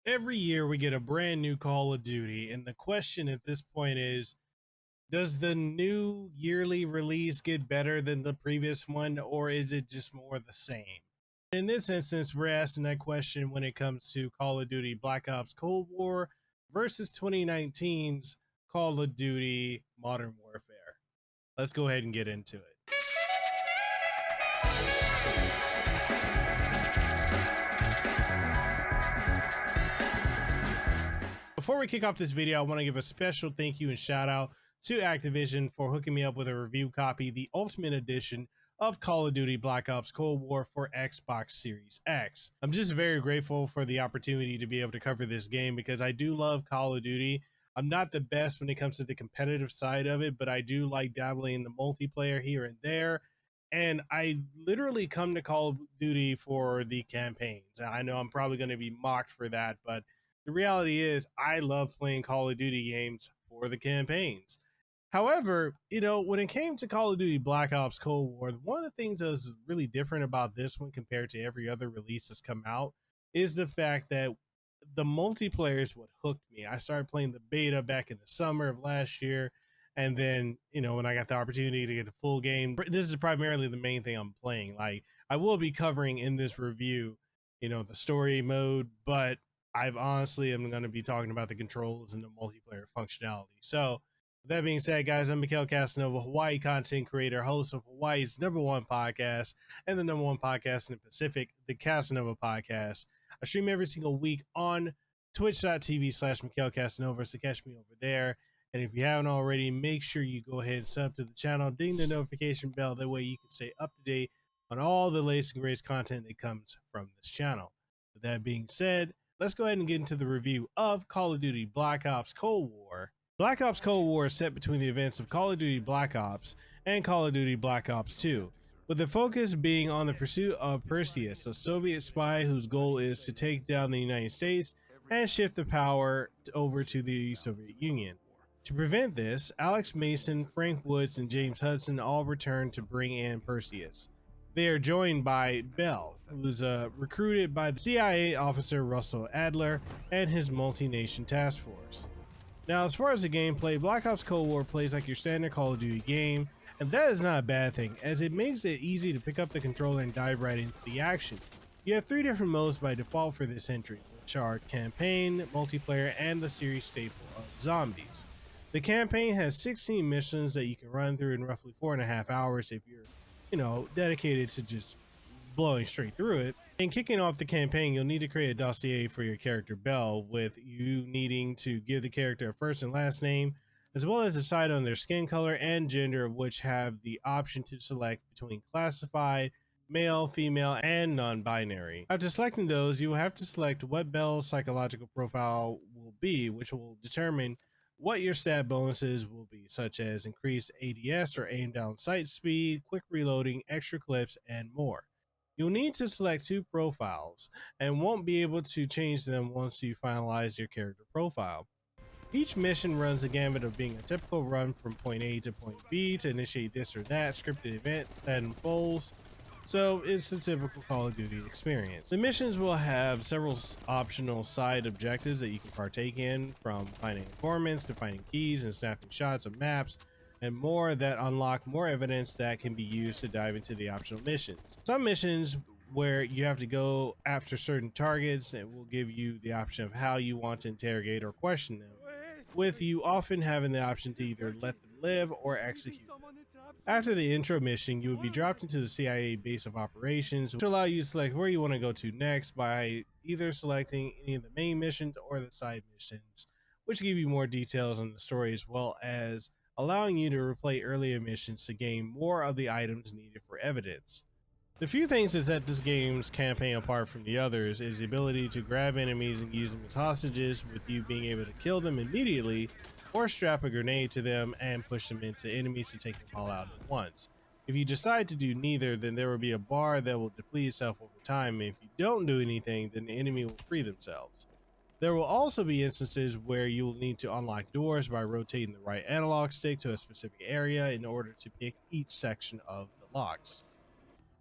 Every year we get a brand new Call of Duty, and the question at this point is, does the new yearly release get better than the previous one, or is it just more the same? In this instance, we're asking that question when it comes to Call of Duty Black Ops Cold War versus 2019's Call of Duty Modern Warfare. Let's go ahead and get into it. Before we kick off this video, I want to give a special thank you and shout out to Activision for hooking me up with a review copy, the Ultimate Edition of Call of Duty Black Ops Cold War for Xbox Series X. I'm just very grateful for the opportunity to be able to cover this game because I do love Call of Duty. I'm not the best when it comes to the competitive side of it, but I do like dabbling in the multiplayer here and there. And I literally come to Call of Duty for the campaigns. I know I'm probably going to be mocked for that, but the reality is I love playing Call of Duty games for the campaigns. However, when it came to Call of Duty Black Ops Cold War, one of the things that was really different about this one compared to every other release that's come out is the fact that the multiplayer is what hooked me. I started playing the beta back in the summer of last year. And then, when I got the opportunity to get the full game, this is primarily the main thing I'm playing. Like, I will be covering in this review, the story mode, but I've honestly am going to be talking about the controls and the multiplayer functionality. So, with that being said, guys, I'm Mekel, Kasanova, Hawaii content creator, host of Hawaii's #1 podcast and the #1 podcast in the Pacific, the Kasanova Podcast. I stream every single week on twitch.tv/Mekel Kasanova, so catch me over there. And if you haven't already, make sure you go ahead and sub to the channel, ding the notification bell. That way you can stay up to date on all the latest and greatest content that comes from this channel. With that being said, let's go ahead and get into the review of Call of Duty Black Ops Cold War. Black Ops Cold War is set between the events of Call of Duty Black Ops and Call of Duty Black Ops 2, with the focus being on the pursuit of Perseus, a Soviet spy whose goal is to take down the United States and shift the power over to the Soviet Union. To prevent this, Alex Mason, Frank Woods, and James Hudson all return to bring in Perseus. They are joined by Bell, who was recruited by the CIA officer Russell Adler and his multi-nation task force. Now, as far as the gameplay, Black Ops Cold War plays like your standard Call of Duty game, and that is not a bad thing, as it makes it easy to pick up the controller and dive right into the action. You have 3 different modes by default for this entry, which are Campaign, Multiplayer, and the series staple of Zombies. The campaign has 16 missions that you can run through in roughly 4.5 hours if you're dedicated to just blowing straight through it. And kicking off the campaign, you'll need to create a dossier for your character Bell, with you needing to give the character a first and last name, as well as decide on their skin color and gender, of which have the option to select between classified, male, female, and non-binary. After selecting those, you will have to select what Bell's psychological profile will be, which will determine what your stat bonuses will be, such as increased ADS or aim down sight speed, quick reloading, extra clips, and more. You'll need to select 2 profiles and won't be able to change them once you finalize your character profile. Each mission runs the gamut of being a typical run from point A to point B to initiate this or that scripted event that unfolds. So it's the typical Call of Duty experience. The missions will have several optional side objectives that you can partake in, from finding informants to finding keys and snapping shots of maps and more, that unlock more evidence that can be used to dive into the optional missions. Some missions where you have to go after certain targets and will give you the option of how you want to interrogate or question them, with you often having the option to either let them live or execute them. After the intro mission, you would be dropped into the CIA base of operations, which will allow you to select where you want to go to next by either selecting any of the main missions or the side missions, which give you more details on the story, as well as allowing you to replay earlier missions to gain more of the items needed for evidence. The few things that set this game's campaign apart from the others is the ability to grab enemies and use them as hostages, with you being able to kill them immediately or strap a grenade to them and push them into enemies to take them all out at once. If you decide to do neither, then there will be a bar that will deplete itself over time, and if you don't do anything, then the enemy will free themselves. There will also be instances where you will need to unlock doors by rotating the right analog stick to a specific area in order to pick each section of the locks.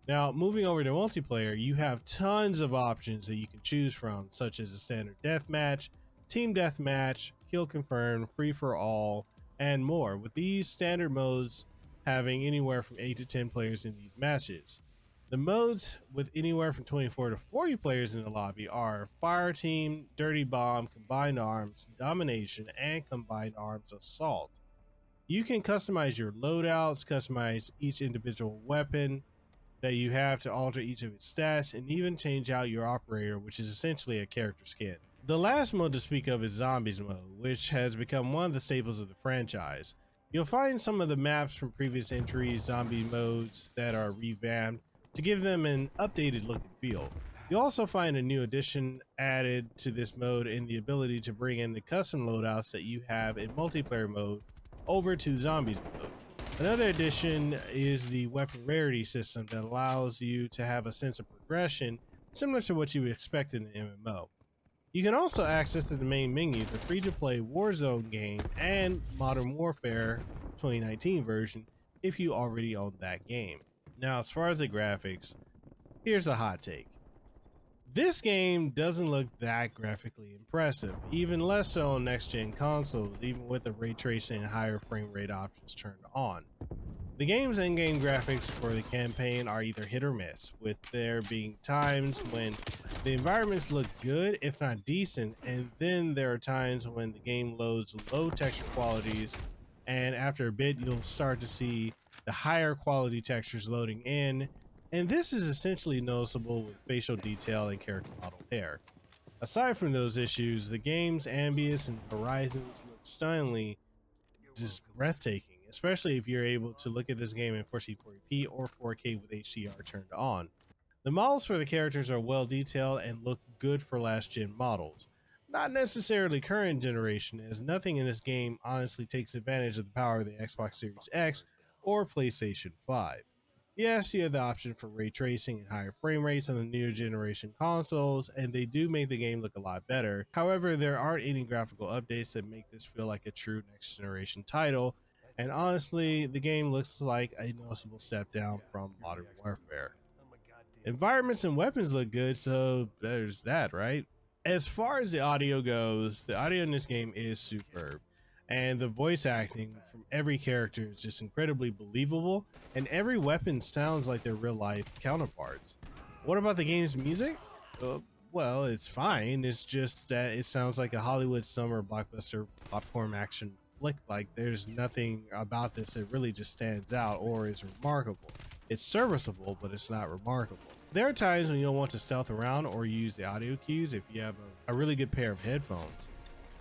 Now, moving over to multiplayer, you have tons of options that you can choose from, such as a standard deathmatch, team deathmatch, kill confirmed, free for all, and more, with these standard modes having anywhere from 8 to 10 players in these matches. The modes with anywhere from 24 to 40 players in the lobby are Fire Team, Dirty Bomb, Combined Arms, Domination, and Combined Arms Assault. You can customize your loadouts, customize each individual weapon that you have to alter each of its stats, and even change out your operator, which is essentially a character skin. The last mode to speak of is Zombies mode, which has become one of the staples of the franchise. You'll find some of the maps from previous entries, zombie modes that are revamped to give them an updated look and feel. You'll also find a new addition added to this mode in the ability to bring in the custom loadouts that you have in multiplayer mode over to Zombies mode. Another addition is the weapon rarity system that allows you to have a sense of progression similar to what you would expect in an MMO. You can also access the main menu, the free-to-play Warzone game, and Modern Warfare 2019 version if you already own that game. Now, as far as the graphics, here's a hot take. This game doesn't look that graphically impressive, even less so on next-gen consoles, even with the ray tracing and higher frame rate options turned on. The game's in-game graphics for the campaign are either hit or miss, with there being times when the environments look good, if not decent, and then there are times when the game loads low texture qualities, and after a bit you'll start to see the higher quality textures loading in, and this is essentially noticeable with facial detail and character model hair. Aside from those issues, the game's ambience and horizons look stunningly just breathtaking, especially if you're able to look at this game in 1440p or 4K with HDR turned on. The models for the characters are well detailed and look good for last gen models. Not necessarily current generation, as nothing in this game honestly takes advantage of the power of the Xbox Series X or PlayStation 5. Yes, you have the option for ray tracing and higher frame rates on the newer generation consoles, and they do make the game look a lot better. However, there aren't any graphical updates that make this feel like a true next generation title, and honestly, the game looks like a noticeable step down from Modern Warfare. Environments and weapons look good, so there's that, right? As far as the audio goes, the audio in this game is superb, and the voice acting from every character is just incredibly believable, and every weapon sounds like their real life counterparts. What about the game's music? Well, it's fine. It's just that it sounds like a Hollywood summer blockbuster popcorn action flick. Like, there's nothing about this that really just stands out or is remarkable. It's serviceable, but it's not remarkable. There are times when you'll want to stealth around or use the audio cues if you have a really good pair of headphones.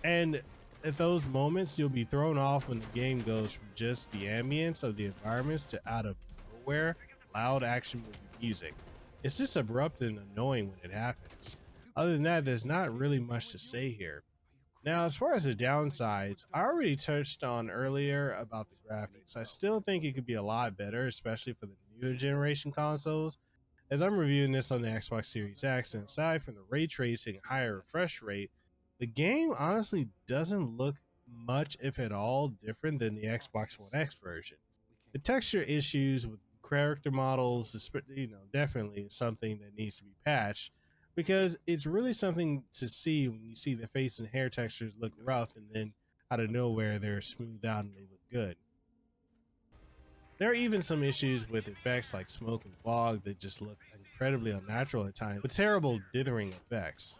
And at those moments, you'll be thrown off when the game goes from just the ambience of the environments to out of nowhere, loud action movie music. It's just abrupt and annoying when it happens. Other than that, there's not really much to say here. Now, as far as the downsides, I already touched on earlier about the graphics. I still think it could be a lot better, especially for the newer generation consoles. As I'm reviewing this on the Xbox Series X, and aside from the ray tracing and higher refresh rate, the game honestly doesn't look much, if at all, different than the Xbox One X version. The texture issues with character models, definitely is something that needs to be patched, because it's really something to see when you see the face and hair textures look rough and then out of nowhere they're smoothed out and they look good. There are even some issues with effects like smoke and fog that just look incredibly unnatural at times, with terrible dithering effects.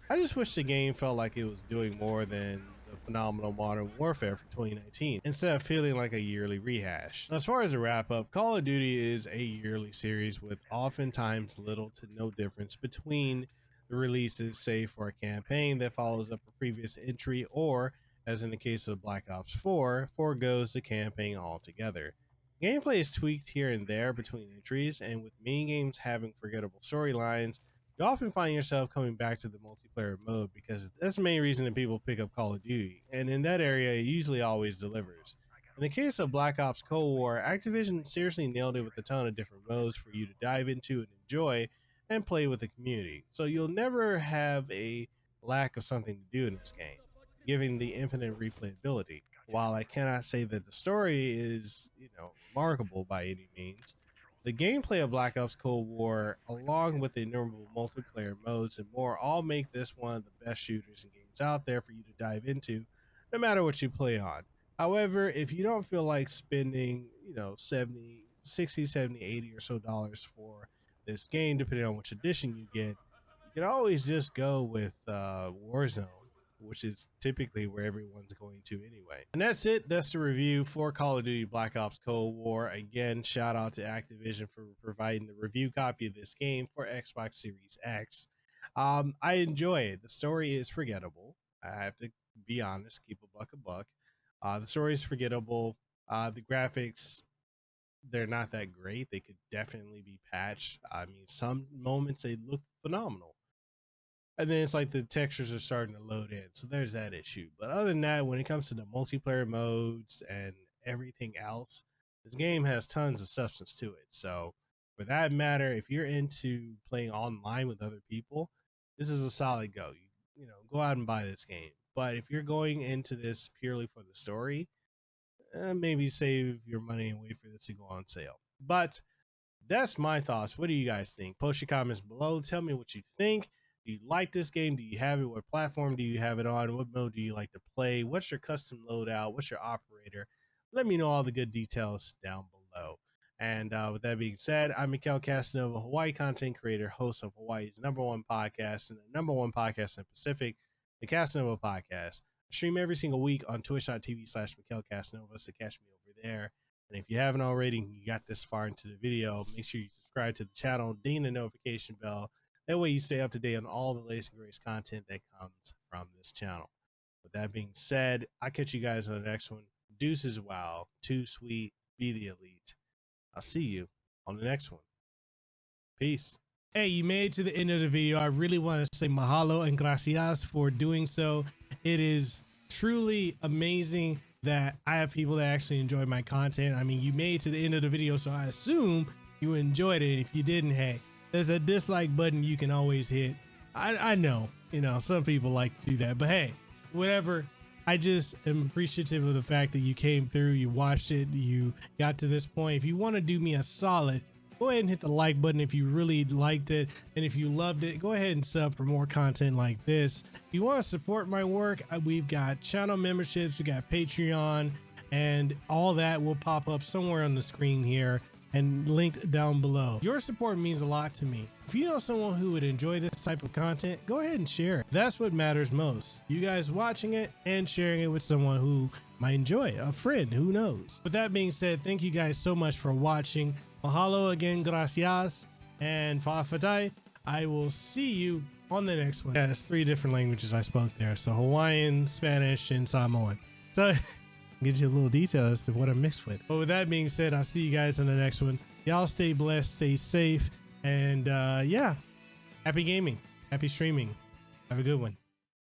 I just wish the game felt like it was doing more than the phenomenal Modern Warfare for 2019, instead of feeling like a yearly rehash. As far as a wrap up, Call of Duty is a yearly series with oftentimes little to no difference between the releases, save for a campaign that follows up a previous entry, or, as in the case of Black Ops 4, forgoes the campaign altogether. Gameplay is tweaked here and there between entries, and with many games having forgettable storylines, you often find yourself coming back to the multiplayer mode because that's the main reason that people pick up Call of Duty, and in that area it usually always delivers. In the case of Black Ops Cold War, Activision seriously nailed it with a ton of different modes for you to dive into and enjoy and play with the community, so you'll never have a lack of something to do in this game, giving the infinite replayability. While I cannot say that the story is, remarkable by any means, The gameplay of Black Ops Cold War, along with the innumerable multiplayer modes and more, all make this one of the best shooters and games out there for you to dive into, no matter what you play on. However, if you don't feel like spending, 70, 60, 70, 80 or so dollars for this game, depending on which edition you get, you can always just go with Warzone, which is typically where everyone's going to anyway. And that's it. That's the review for Call of Duty Black Ops Cold War. Again, shout out to Activision for providing the review copy of this game for Xbox Series X. I enjoy it. The story is forgettable. I have to be honest, keep a buck. The story is forgettable. The graphics, they're not that great. They could definitely be patched. I mean, some moments they look phenomenal. And then it's like the textures are starting to load in. So there's that issue. But other than that, when it comes to the multiplayer modes and everything else, this game has tons of substance to it. So for that matter, if you're into playing online with other people, this is a solid go. Go out and buy this game. But if you're going into this purely for the story, maybe save your money and wait for this to go on sale. But that's my thoughts. What do you guys think? Post your comments below. Tell me what you think. Do you like this game? Do you have it? What platform do you have it on? What mode do you like to play? What's your custom loadout? What's your operator? Let me know all the good details down below. And with that being said, I'm Mekel Kasanova, Hawaii content creator, host of Hawaii's #1 podcast and the #1 podcast in the Pacific, the Kasanova Podcast. I stream every single week on twitch.tv/Mekel Kasanova, so catch me over there. And if you haven't already and you got this far into the video, make sure you subscribe to the channel, ding the notification bell. That way you stay up to date on all the latest and greatest content that comes from this channel. With that being said, I'll catch you guys on the next one. Deuces wow, too sweet, be the elite. I'll see you on the next one. Peace. Hey, you made it to the end of the video. I really want to say mahalo and gracias for doing so. It is truly amazing that I have people that actually enjoy my content. I mean, you made it to the end of the video, so I assume you enjoyed it. If you didn't, hey, there's a dislike button you can always hit. I know, some people like to do that, but hey, whatever. I just am appreciative of the fact that you came through, you watched it, you got to this point. If you want to do me a solid, go ahead and hit the like button if you really liked it. And if you loved it, go ahead and sub for more content like this. If you want to support my work, we've got channel memberships, we got Patreon, and all that will pop up somewhere on the screen here and linked down below. Your support means a lot to me. If you know someone who would enjoy this type of content, go ahead and share it. That's what matters most. You guys watching it and sharing it with someone who might enjoy it, a friend, who knows. With that being said, thank you guys so much for watching. Mahalo again, gracias, and fa'afatai. I will see you on the next one. Yeah, there's 3 different languages I spoke there. So Hawaiian, Spanish, and Samoan. So gives you a little detail as to what I'm mixed with. But with that being said, I'll see you guys on the next one. Y'all stay blessed, stay safe, and yeah, happy gaming, happy streaming. Have a good one.